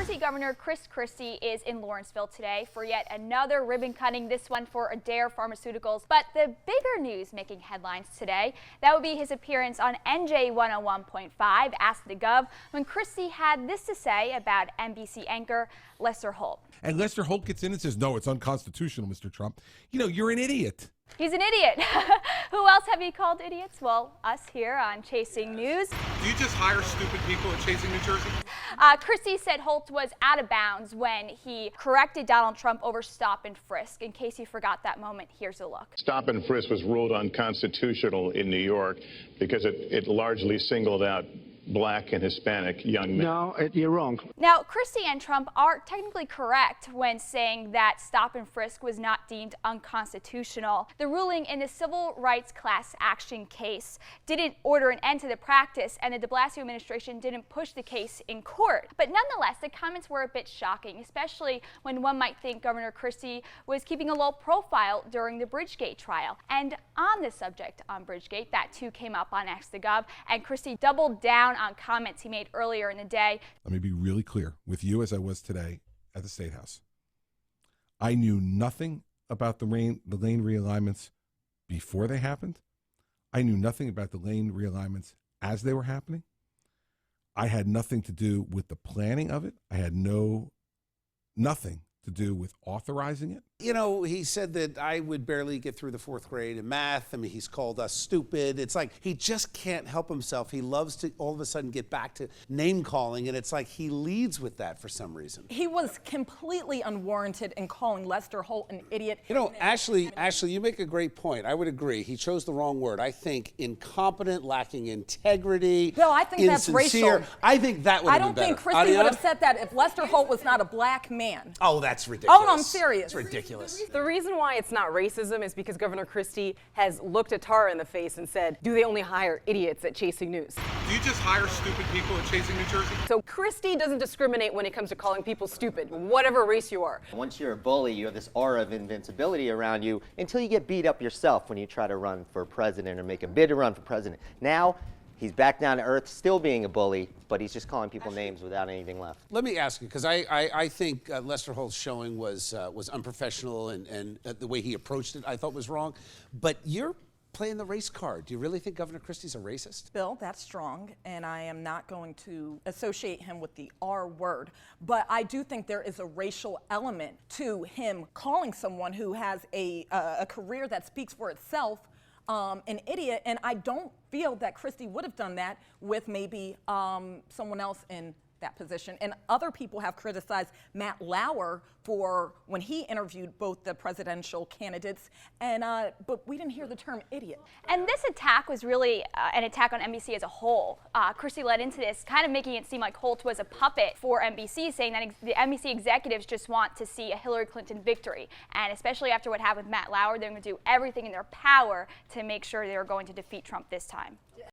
Jersey Governor Chris Christie is in Lawrenceville today for yet another ribbon cutting, this one for Adair Pharmaceuticals. But the bigger news making headlines today, that would be his appearance on NJ 101.5 Ask the Gov, when Christie had this to say about NBC anchor Lester Holt. And Lester Holt gets in and says, no, it's unconstitutional, Mr. Trump. You know, you're an idiot. He's an idiot. Who else have you called idiots? Well, us here on Chasing News. Do you just hire stupid people at Chasing New Jersey? Christie said Holt was out of bounds when he corrected Donald Trump over stop and frisk. In case you forgot that moment, here's a look. Stop and frisk was ruled unconstitutional in New York because it largely singled out Black and Hispanic young men. No, you're wrong. Now, Christie and Trump are technically correct when saying that stop and frisk was not deemed unconstitutional. The ruling in the civil rights class action case didn't order an end to the practice, and the de Blasio administration didn't push the case in court. But nonetheless, the comments were a bit shocking, especially when one might think Governor Christie was keeping a low profile during the Bridgegate trial. And on the subject on Bridgegate, that too came up on Ask the Gov, and Christie doubled down on comments he made earlier in the day. Let me be really clear with you as I was today at the State House. I knew nothing about the lane realignments before they happened. I knew nothing about the lane realignments as they were happening. I had nothing to do with the planning of it. I had nothing to do with authorizing it. You know, he said that I would barely get through the fourth grade in math. I mean, he's called us stupid. It's like he just can't help himself. He loves to all of a sudden get back to name calling, and it's like he leads with that for some reason. He was completely unwarranted in calling Lester Holt an idiot. You know, Ashley, you make a great point. I would agree. He chose the wrong word. I think incompetent, lacking integrity. Bill, I think that's insincere. racial. I think that would have been better. I don't think Christie would have said that if Lester Holt was not a black man. Oh, that's ridiculous. Oh, no, I'm serious. It's ridiculous. The reason why it's not racism is because Governor Christie has looked at Tara in the face and said, do they only hire idiots at Chasing News? Do you just hire stupid people at Chasing New Jersey? So Christie doesn't discriminate when it comes to calling people stupid, whatever race you are. Once you're a bully, you have this aura of invincibility around you until you get beat up yourself when you try to run for president or make a bid to run for president. Now, he's back down to earth, still being a bully, but he's just calling people names without anything left. Let me ask you, because I think Lester Holt's showing was unprofessional, and the way he approached it I thought was wrong. But you're playing the race card. Do you really think Governor Christie's a racist? Bill, that's strong, and I am not going to associate him with the R word. But I do think there is a racial element to him calling someone who has a career that speaks for itself an idiot, and I don't feel that Christie would have done that with maybe someone else in that position. And other people have criticized Matt Lauer for when he interviewed both the presidential candidates, and but we didn't hear the term idiot. And this attack was really an attack on NBC as a whole. Christie led into this, kind of making it seem like Holt was a puppet for NBC, saying that the NBC executives just want to see a Hillary Clinton victory. And especially after what happened with Matt Lauer, they're going to do everything in their power to make sure they're going to defeat Trump this time.